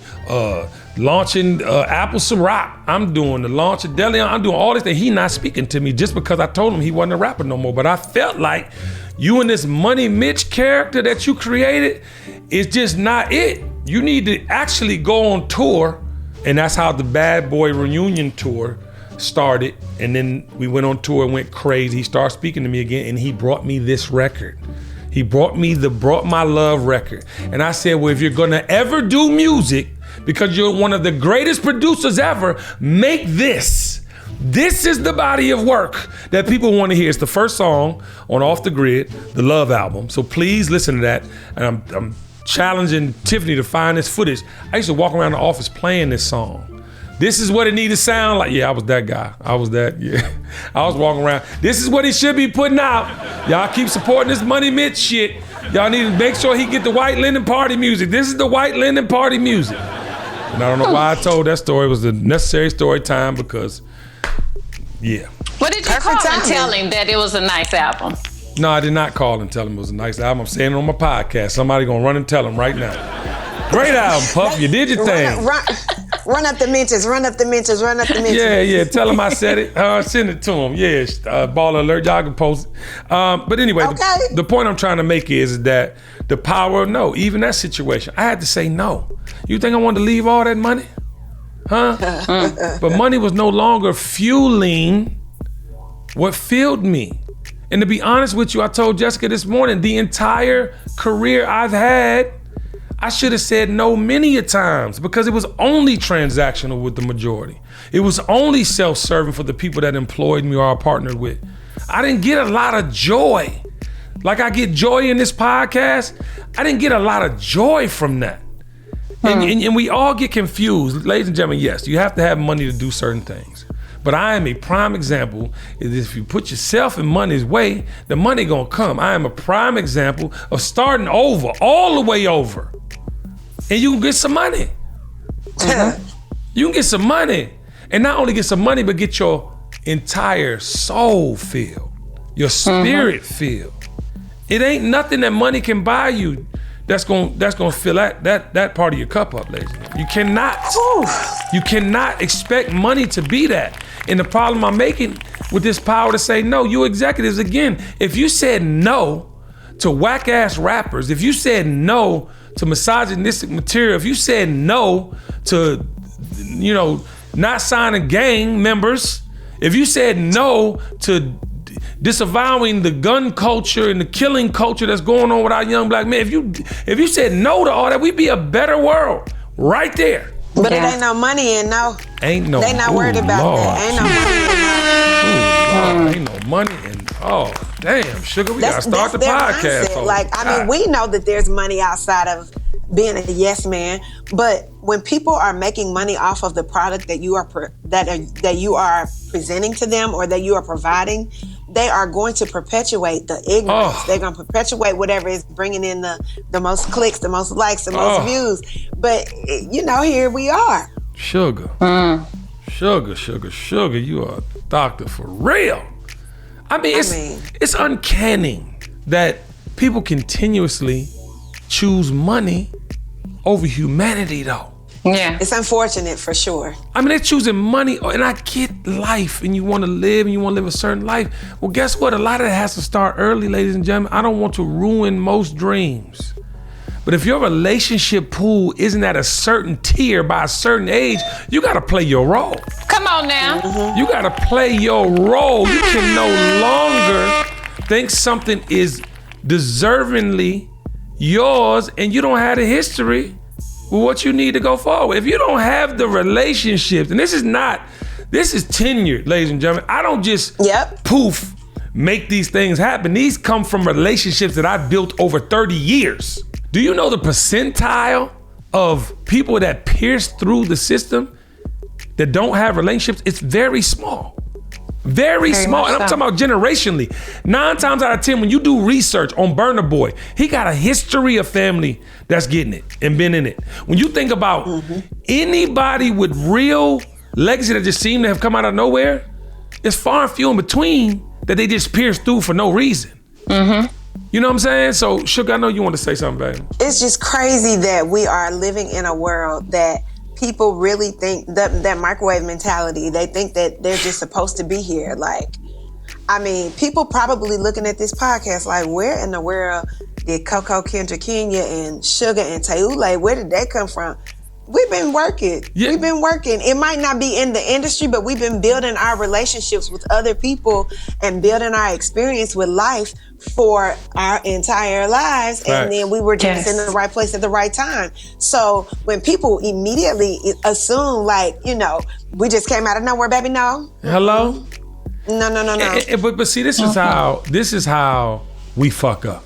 launching Apple Ciroc. I'm doing the launch of Delion. I'm doing all this thing. He not speaking to me just because I told him he wasn't a rapper no more. But I felt like you and this Money Mitch character that you created is just not it. You need to actually go on tour. And that's how the Bad Boy Reunion tour started. And then we went on tour and went crazy. He started speaking to me again and he brought me this record. He brought me the Brought My Love record. And I said, well, if you're gonna ever do music, because you're one of the greatest producers ever, make this. This is the body of work that people want to hear. It's the first song on Off the Grid, the Love album. So please listen to that. And I'm challenging Tiffany to find this footage. I used to walk around the office playing this song. This is what it need to sound like. Yeah, I was that guy. I was walking around. This is what he should be putting out. Y'all keep supporting this Money Mitch shit. Y'all need to make sure he get the White Linden Party music. This is the White Linden Party music. And I don't know why I told that story. It was the necessary story time because, yeah. What did you call and tell him that it was a nice album? No, I did not call and tell him it was a nice album. I'm saying it on my podcast. Somebody gonna run and tell him right now. Great album, Puff. You did your thing. Run up the mentions. Yeah. Tell him I said it. Send it to him. Yeah, baller alert. Y'all can post it. But anyway, okay. the point I'm trying to make is that the power of no, even that situation, I had to say no. You think I wanted to leave all that money? Huh? But money was no longer fueling what filled me. And to be honest with you, I told Jessica this morning, the entire career I've had, I should have said no many a times because it was only transactional with the majority. It was only self-serving for the people that employed me or I partnered with. I didn't get a lot of joy. Like I get joy in this podcast, I didn't get a lot of joy from that. And we all get confused. Ladies and gentlemen, yes, you have to have money to do certain things. But I am a prime example is if you put yourself in money's way, the money gonna come. I am a prime example of starting over, all the way over. And you can get some money. You can get some money. And not only get some money, but get your entire soul filled, your spirit filled. It ain't nothing that money can buy you that's gonna fill that part of your cup up, ladies. You cannot expect money to be that. And the problem I'm making with this power to say no, you executives, again, if you said no to whack ass rappers, if you said no to misogynistic material, if you said no to, not signing gang members, if you said no to disavowing the gun culture and the killing culture that's going on with our young black men, if you said no to all that, we'd be a better world right there. But it ain't no money in no. Ain't no. They not worried about that. Ain't no money in no. Oh, damn, Sugar, we gotta start the podcast. We know that there's money outside of being a yes man, but when people are making money off of the product that you are that you are presenting to them or that you are providing, they are going to perpetuate the ignorance. They're going to perpetuate whatever is bringing in the most clicks, the most likes, the most views. But here we are. Sugar, you are a doctor for real. It's uncanny that people continuously choose money over humanity, though. Yeah. It's unfortunate for sure. They're choosing money, and I get life, and you want to live, and you want to live a certain life. Well, guess what? A lot of that has to start early, ladies and gentlemen. I don't want to ruin most dreams. But if your relationship pool isn't at a certain tier by a certain age, you got to play your role. Come on now. Mm-hmm. You got to play your role. You can no longer think something is deservingly yours and you don't have the history with what you need to go forward. If you don't have the relationships, and this is tenured, ladies and gentlemen. I don't just poof, make these things happen. These come from relationships that I've built over 30 years. Do you know the percentile of people that pierce through the system that don't have relationships? It's very small. Very small. And I'm talking about generationally. 9 times out of 10, when you do research on Burna Boy, he got a history of family that's getting it and been in it. When you think about anybody with real legacy that just seem to have come out of nowhere, it's far and few in between that they just pierce through for no reason. You know what I'm saying? So, Sugar, I know you want to say something, baby. It's just crazy that we are living in a world that people really think that microwave mentality, they think that they're just supposed to be here. People probably looking at this podcast like, where in the world did Coco, Kendra, Kenya, and Sugar and Teule, where did they come from? We've been working. Yeah. We've been working. It might not be in the industry, but we've been building our relationships with other people and building our experience with life for our entire lives. Right. And then we were just in the right place at the right time. So when people immediately assume we just came out of nowhere, baby, no. Hello? No. But see, this is how we fuck up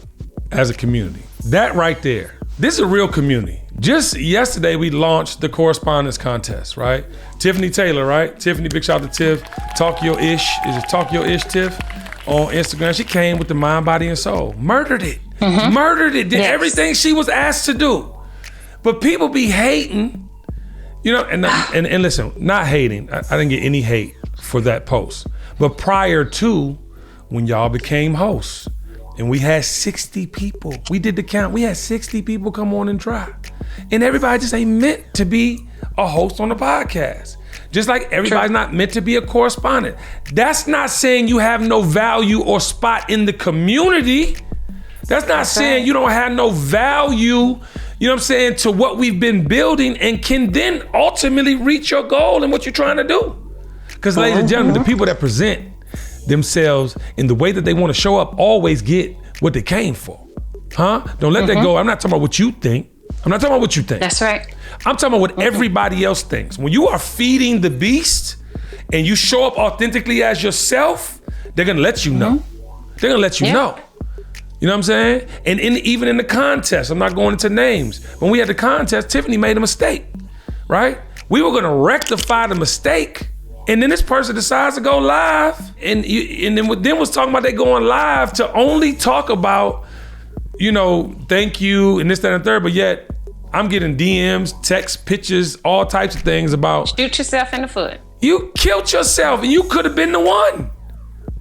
as a community. That right there. This is a real community. Just yesterday, we launched the correspondence contest, right? Tiffany Taylor, right? Tiffany, big shout out to Tiff. Talk Your Ish. Is it Talk Your Ish, Tiff? On Instagram. She came with the mind, body, and soul. Murdered it. Murdered it. Did everything she was asked to do. But people be hating, and listen, not hating. I didn't get any hate for that post. But prior to when y'all became hosts, And we had 60 people. We did the count. We had 60 people come on and try. And everybody just ain't meant to be a host on a podcast. Just like everybody's not meant to be a correspondent. That's not saying you have no value or spot in the community. That's not saying you don't have no value, you know what I'm saying, to what we've been building and can then ultimately reach your goal and what you're trying to do. Because ladies and gentlemen, the people that present themselves in the way that they want to show up always get what they came for. Don't let that go. I'm not talking about what you think. I'm not talking about what you think. That's right. I'm talking about what everybody else thinks. When you are feeding the beast and you show up authentically as yourself, they're gonna let you know. They're gonna let you know. You know what I'm saying? And even in the contest, I'm not going into names. When we had the contest, Tiffany made a mistake, right? We were gonna rectify the mistake, and then this person decides to go live, and then was talking about they going live to only talk about, you know, thank you and this, that, and third, but yet I'm getting DMs, texts, pictures, all types of things about shoot yourself in the foot. You killed yourself, and you could have been the one.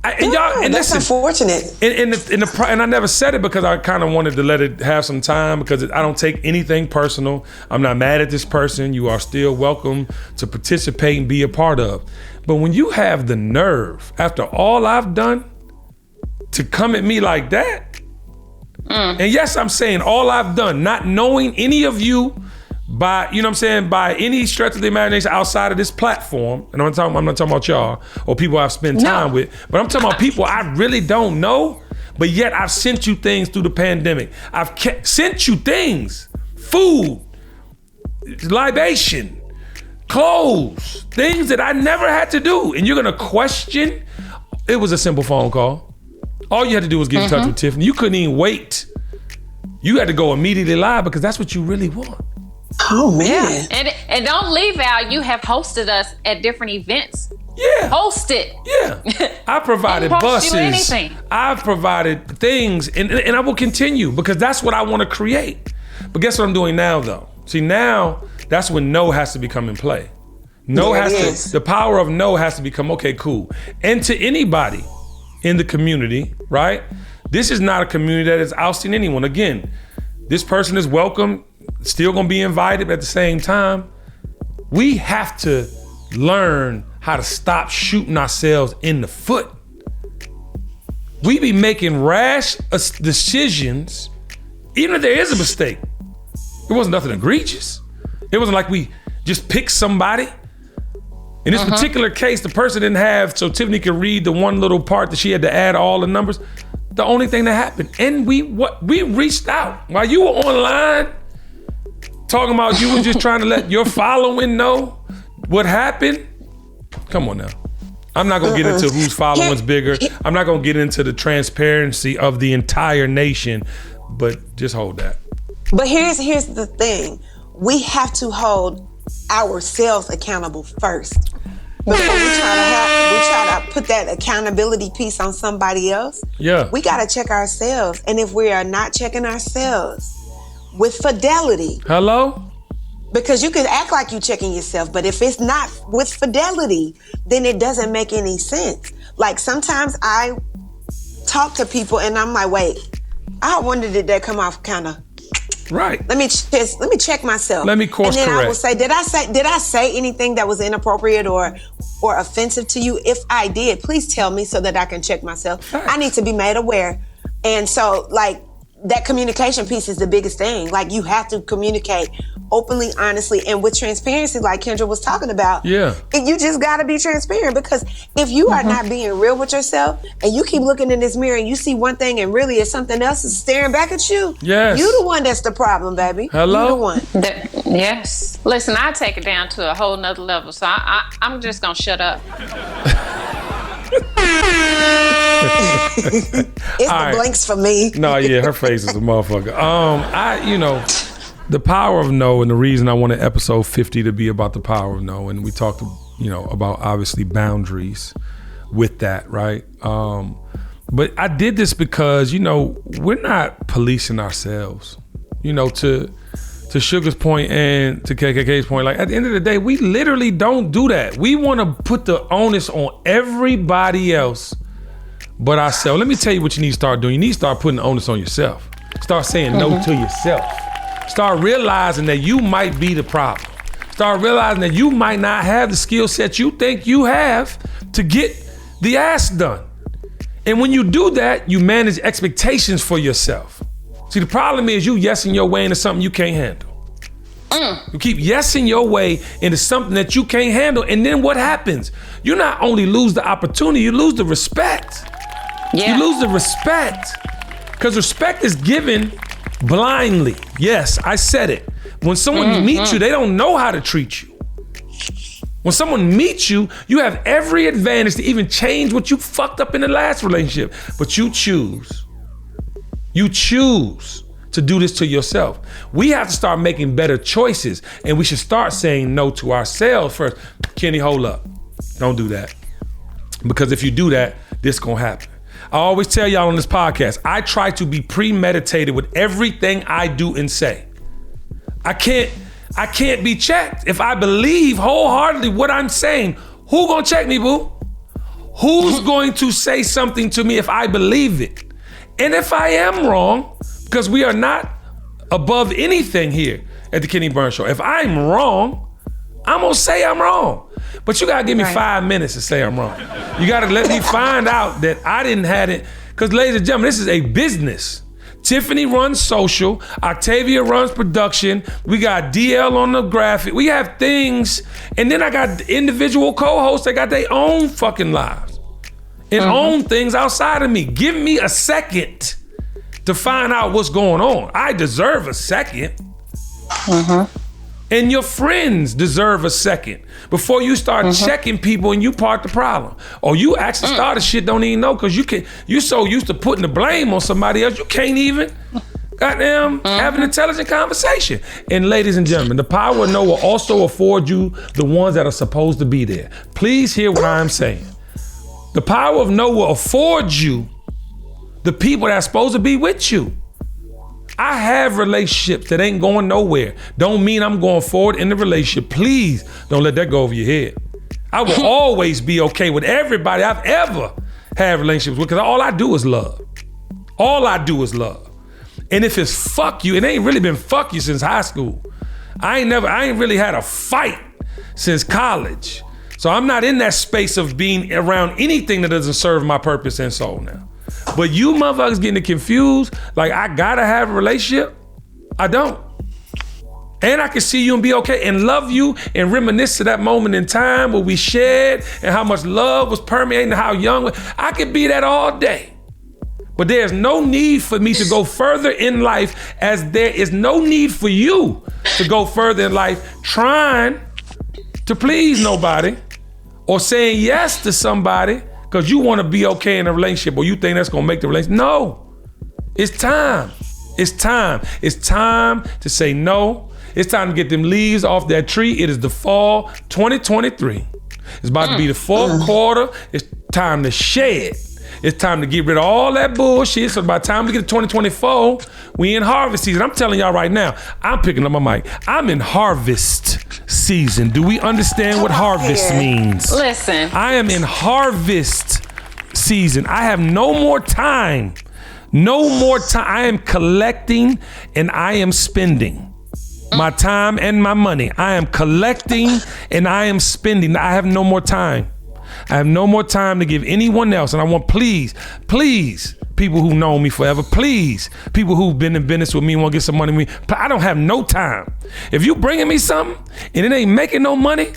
And that's unfortunate. And I never said it because I kind of wanted to let it have some time because I don't take anything personal. I'm not mad at this person. You are still welcome to participate and be a part of. But when you have the nerve, after all I've done, to come at me like that, and yes, I'm saying all I've done, not knowing any of you by, you know what I'm saying, by any stretch of the imagination outside of this platform, and I'm not talking about y'all or people I've spent time with, but I'm talking about people I really don't know, but yet I've sent you things through the pandemic. I've sent you things, food, libation, clothes, things that I never had to do, and you're gonna question. It was a simple phone call. All you had to do was get in touch with Tiffany. You couldn't even wait. You had to go immediately live because that's what you really want. Oh man. Yeah. And don't leave out, you have hosted us at different events. Yeah. Host it. Yeah. I provided buses. I've provided things and I will continue because that's what I want to create. But guess what I'm doing now though? See, now that's when no has to become in play. The power of no has to become, okay, cool. And to anybody in the community, right? This is not a community that is ousting anyone. Again, this person is welcome, still gonna be invited, but at the same time, we have to learn how to stop shooting ourselves in the foot. We be making rash decisions, even if there is a mistake. It wasn't nothing egregious. It wasn't like we just picked somebody. In this particular case, the person didn't have, so Tiffany could read the one little part that she had to add all the numbers. The only thing that happened, and we reached out while you were online talking about you were just trying to let your following know what happened. Come on now. I'm not gonna get into whose following's bigger. I'm not gonna get into the transparency of the entire nation, but just hold that. But here's the thing. We have to hold ourselves accountable first. Before we try to put that accountability piece on somebody else, we gotta check ourselves. And if we are not checking ourselves with fidelity. Hello? Because you can act like you're checking yourself, but if it's not with fidelity, then it doesn't make any sense. Like sometimes I talk to people and I'm like, wait, I wonder did that come off kind of right. Let me check myself. Let me course correct. And then I will say, did I say anything that was inappropriate or offensive to you? If I did, please tell me so that I can check myself. Right. I need to be made aware. And so like that communication piece is the biggest thing. Like you have to communicate openly, honestly, and with transparency, like Kendra was talking about. Yeah. And you just gotta be transparent because if you are not being real with yourself and you keep looking in this mirror and you see one thing and really it's something else is staring back at you, you the one that's the problem, baby. Hello? You the one. Yes. Listen, I take it down to a whole nother level, so I'm just gonna shut up. It's the blinks for me. No, yeah, her face is a motherfucker. The power of no, and the reason I wanted episode 50 to be about the power of no, and we talked, about obviously boundaries with that, right? But I did this because, we're not policing ourselves, to Sugar's point and to KKK's point, like at the end of the day, we literally don't do that. We want to put the onus on everybody else but ourselves. Let me tell you what you need to start doing. You need to start putting the onus on yourself. Start saying no to yourself. Start realizing that you might be the problem. Start realizing that you might not have the skill set you think you have to get the ass done. And when you do that, you manage expectations for yourself. See, the problem is you yesing your way into something you can't handle. You keep yesing your way into something that you can't handle, and then what happens? You not only lose the opportunity, you lose the respect. Yeah. You lose the respect. Because respect is given blindly. Yes, I said it. When someone meets you, they don't know how to treat you. When someone meets you, you have every advantage to even change what you fucked up in the last relationship. But you choose to do this to yourself. We have to start making better choices, and we should start saying no to ourselves first. Kenny, hold up. Don't do that. Because if you do that, this gonna happen. I always tell y'all on this podcast, I try to be premeditated with everything I do and say. I can't be checked. If I believe wholeheartedly what I'm saying, who gonna check me, boo? Who's going to say something to me if I believe it? And if I am wrong, because we are not above anything here at the Kenny Burns Show. If I'm wrong, I'm gonna say I'm wrong. But you gotta give me 5 minutes to say I'm wrong. You gotta let me find out that I didn't have it. Because ladies and gentlemen, this is a business. Tiffany runs social, Octavia runs production, we got DL on the graphic, we have things, and then I got individual co-hosts that got their own fucking lives and own things outside of me. Give me a second to find out what's going on. I deserve a second. And your friends deserve a second before you start checking people and you part the problem. Or you actually started shit, don't even know, because you so used to putting the blame on somebody else, you can't even goddamn have an intelligent conversation. And ladies and gentlemen, the power of no will also afford you the ones that are supposed to be there. Please hear what I'm saying. The power of no will afford you the people that are supposed to be with you. I have relationships that ain't going nowhere. Don't mean I'm going forward in the relationship. Please don't let that go over your head. I will always be okay with everybody I've ever had relationships with, because all I do is love. All I do is love. And if it's fuck you, it ain't really been fuck you since high school. I ain't really had a fight since college. So I'm not in that space of being around anything that doesn't serve my purpose and soul now. But you motherfuckers getting confused, like I gotta have a relationship. I don't. And I can see you and be okay and love you and reminisce to that moment in time where we shared and how much love was permeating, how young. I could be that all day. But there's no need for me to go further in life, as there is no need for you to go further in life trying to please nobody or saying yes to somebody because you want to be okay in a relationship or you think that's going to make the relationship. No, it's time. It's time. It's time to say no. It's time to get them leaves off that tree. It is the fall 2023. It's about to be the fourth quarter. It's time to shed. It's time to get rid of all that bullshit. So by the time we get to 2024, we in harvest season. I'm telling y'all right now, I'm picking up my mic. I'm in harvest season. Do we understand what harvest means? Listen. I am in harvest season. I have no more time. No more time. I am collecting and I am spending my time and my money. I am collecting and I am spending. I have no more time. I have no more time to give anyone else. And I want, please, people who know me forever, please, people who've been in business with me and want to get some money with me, I don't have no time. If you bringing me something and it ain't making no money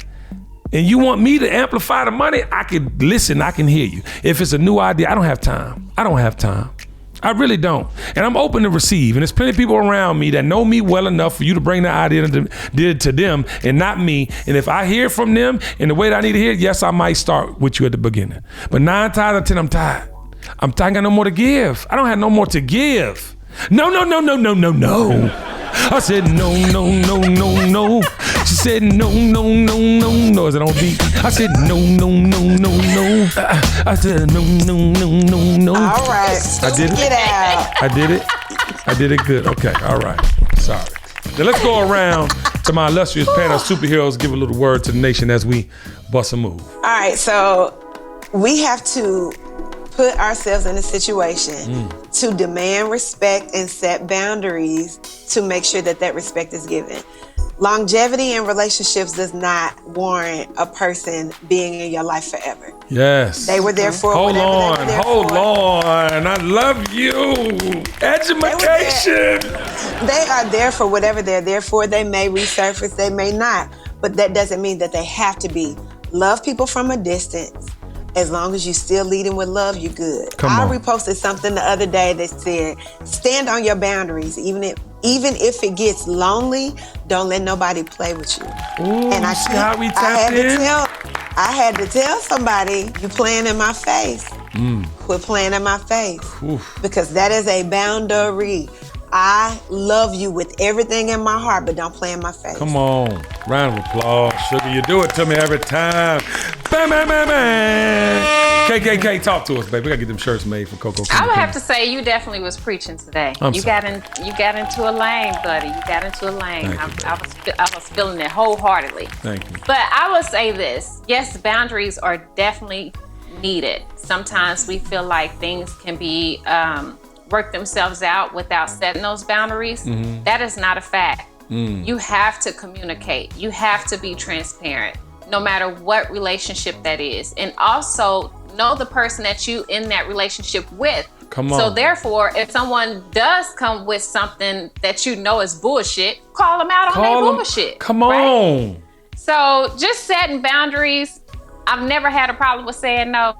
and you want me to amplify the money, I can listen, I can hear you. If it's a new idea, I don't have time. I don't have time. I really don't. And I'm open to receive. And there's plenty of people around me that know me well enough for you to bring that idea to them and not me. And if I hear from them in the way that I need to hear, yes, I might start with you at the beginning. But 9 times out of 10, I'm tired. I ain't got no more to give. I don't have no more to give. No. I said no. She said no. Is it on beat? I said no. I said no. All right. I did it. Get out. I did it good. Okay. All right. Sorry. Now let's go around to my illustrious panel of superheroes. Give a little word to the nation as we bust a move. All right. So we have to put ourselves in a situation to demand respect and set boundaries to make sure that respect is given. Longevity in relationships does not warrant a person being in your life forever. Yes. They were there for Hold whatever on, they were there hold for. on. I love you. Education. They are there for whatever they're there for. They may resurface, they may not. But that doesn't mean that they have to be. Love people from a distance. As long as you still leading with love, you're good. I reposted something the other day that said, stand on your boundaries. Even if it gets lonely, don't let nobody play with you. Ooh, and I had to tell somebody, you playing in my face. Quit playing in my face. Oof. Because that is a boundary. I love you with everything in my heart, but don't play in my face. Come on. Round of applause. Sugar, you do it to me every time. Bam, bam, bam, bam. KKK, talk to us, baby. We gotta get them shirts made for Coco. I would have to say you definitely was preaching today. You got into a lane, buddy. You got into a lane. I was feeling it wholeheartedly. Thank you. But I will say this. Yes, boundaries are definitely needed. Sometimes we feel like things can be work themselves out without setting those boundaries. That is not a fact. You have to communicate. You have to be transparent, no matter what relationship that is. And also know the person that you in that relationship with. Come on. So therefore, if someone does come with something that you know is bullshit, call them out on their bullshit. Come on. Right? So just setting boundaries. I've never had a problem with saying no.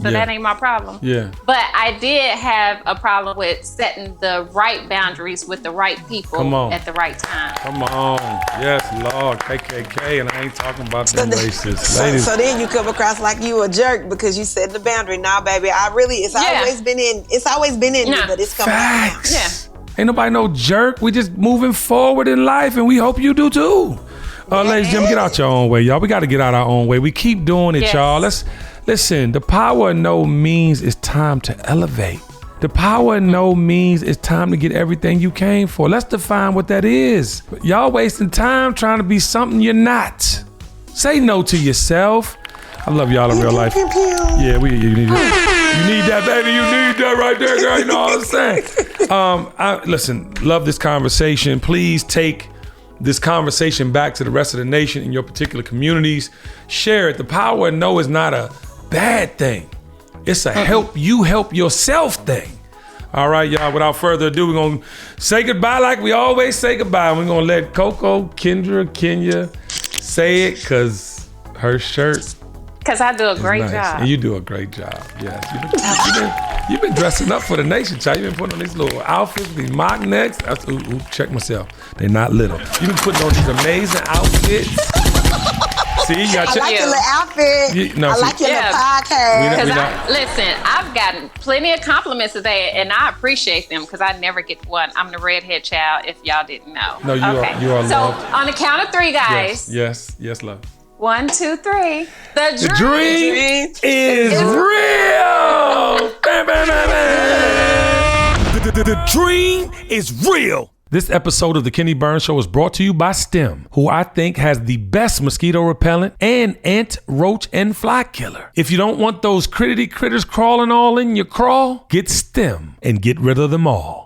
So that ain't my problem. Yeah. But I did have a problem with setting the right boundaries with the right people at the right time. Come on. Yes, Lord. KKK, and I ain't talking about them racists. Ladies. So then you come across like you a jerk because you set the boundary. Nah, baby, it's always been in me, but it's coming out now. Yeah. Ain't nobody no jerk. We just moving forward in life, and we hope you do too. Ladies and gentlemen, get out your own way, y'all. We got to get out our own way. We keep doing it, y'all. Listen, the power of no means it's time to elevate. The power of no means it's time to get everything you came for. Let's define what that is. Y'all wasting time trying to be something you're not. Say no to yourself. I love y'all in real life. Yeah, you need that. You need that, baby. You need that right there, girl. You know what I'm saying? Listen, love this conversation. Please take this conversation back to the rest of the nation in your particular communities. Share it. The power of no is not a bad thing. It's a help yourself thing. All right, y'all, without further ado, we're going to say goodbye like we always say goodbye. We're going to let Coco, Kendra, Kenya say it because her shirt. Because I do a great job. And you do a great job, yes. You've been dressing up for the nation, child. You've been putting on these little outfits, these mock necks. Check myself. They're not little. You've been putting on these amazing outfits. See, you got I like your little outfit. I like your little podcast. Listen, I've gotten plenty of compliments today, and I appreciate them because I never get one. I'm the redhead child, if y'all didn't know. No, you are so, loved. on the count of three, guys. Yes, love. 1, 2, 3. The dream is real. Bam, bam, bam, bam. The dream is real. This episode of The Kenny Burns Show is brought to you by STEM, who I think has the best mosquito repellent and ant, roach, and fly killer. If you don't want those critters crawling all in your crawl, get STEM and get rid of them all.